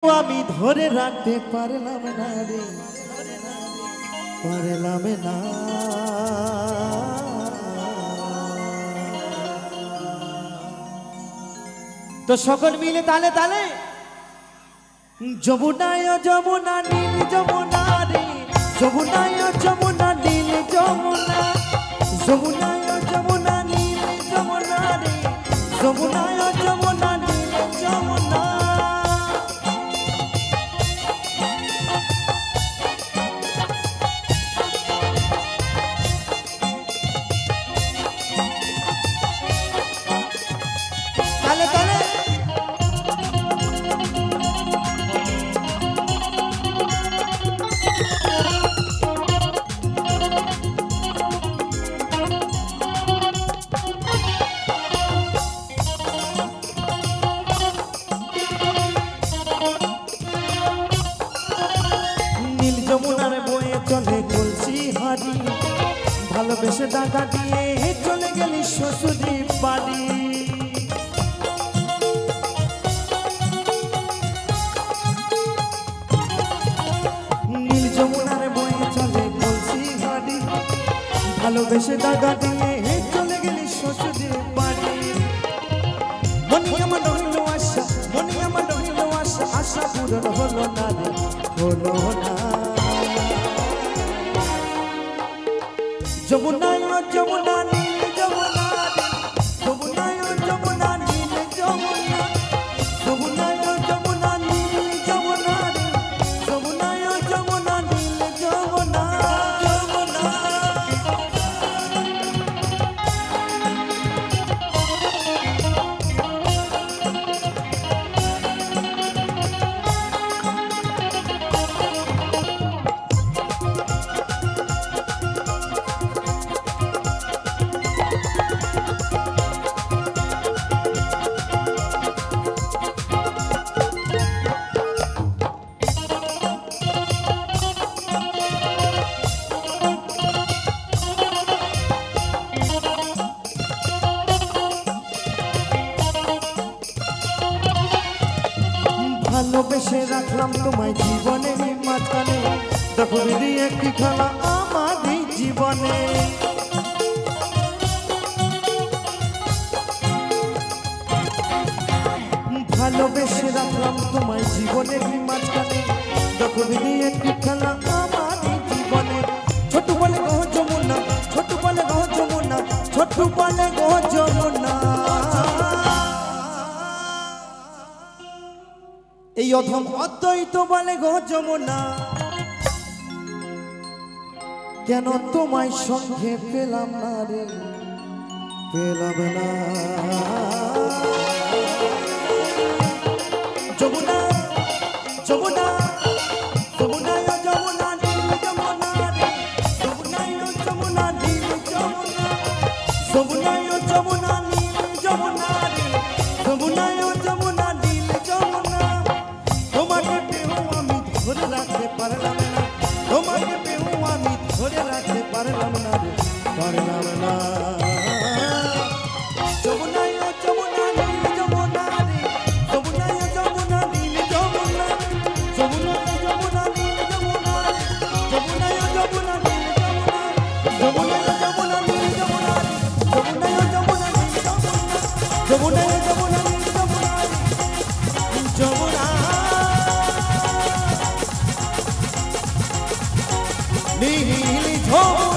আমি ধরে রাখতে পারলাম না রে, পারলাম না। তো সকল মিলে তালে তালে যমুনায় যমুনা নীল যমুনা রে, যমুনায় যমুনা নীল যমুনা, যমুনায় যমুনা নীল যমুনা রে, যমুনায় যমুনা নীল যমুনা। তালে তালে নীল যমুনার বয়ে চলে কলসি হাড়ি, ভালোবেসে টাকা দিয়ে চলে গেলি শ্বশুরি বাড়ি। নীল যমুনার বয়ে চলে কলসি হাড়ি, ভালোবেসে টাকা দিয়ে চলে গেলি শ্বশুরি বাড়ি। মনে আমার রইল আশা, মনে আমার রইল আশা, আশা পূরণ হলো না রে, হলো না। যমুনায় যমুনা নীল যমুনা রে, যমুনায় যমুনা নীল যমুনা, যমুনায় যমুনা নীল যমুনা রে, যমুনায় যমুনা নীল যমুনা, যমুনা। ভালোবেসে রাখলাম তোমায় জীবনের মাঝখানে, দেখো দিদি একটি খেলা আমার এই জীবনে। ভালোবেসে রাখলাম তোমায় জীবনের মাঝখানে, দেখো দিদি একটি খেলা আমার এই জীবনে। ছোট বলে গো যমুনা, ছোট বলে গো যমুনা, ছোট বলে গো যমুনা। এই অধম অদ্বৈত বলে গো যমুনা, কেন তোমায় সঙ্গে পেলাম না রে, পেলাম না। যমুনা যমুনা যমুনায় যমুনা নীল যমুনা রে, যমুনায় যমুনা নীল যমুনা, যমুনায় যমুনা নীল যমুনা রে, যমুনায় যমুনা নীল যমুনা। তোমাকে পেও আমি ধরে রাখতে পারলাম না, তোমাকে পেও আমি ধরে রাখতে পারলাম না রে, পারলাম না। যমুনায় যমুনা নীল যমুনা রে, যমুনায় যমুনা নীল যমুনা, যমুনায় যমুনা নীল যমুনা রে, যমুনায় যমুনা নীল যমুনা, যমুনায় যমুনা নীল যমুনা রে, যমুনায় যমুনা নীল যমুনা, যমুনায় যমুনা নীল যমুনা রে, যমুনা নীল যমুনা।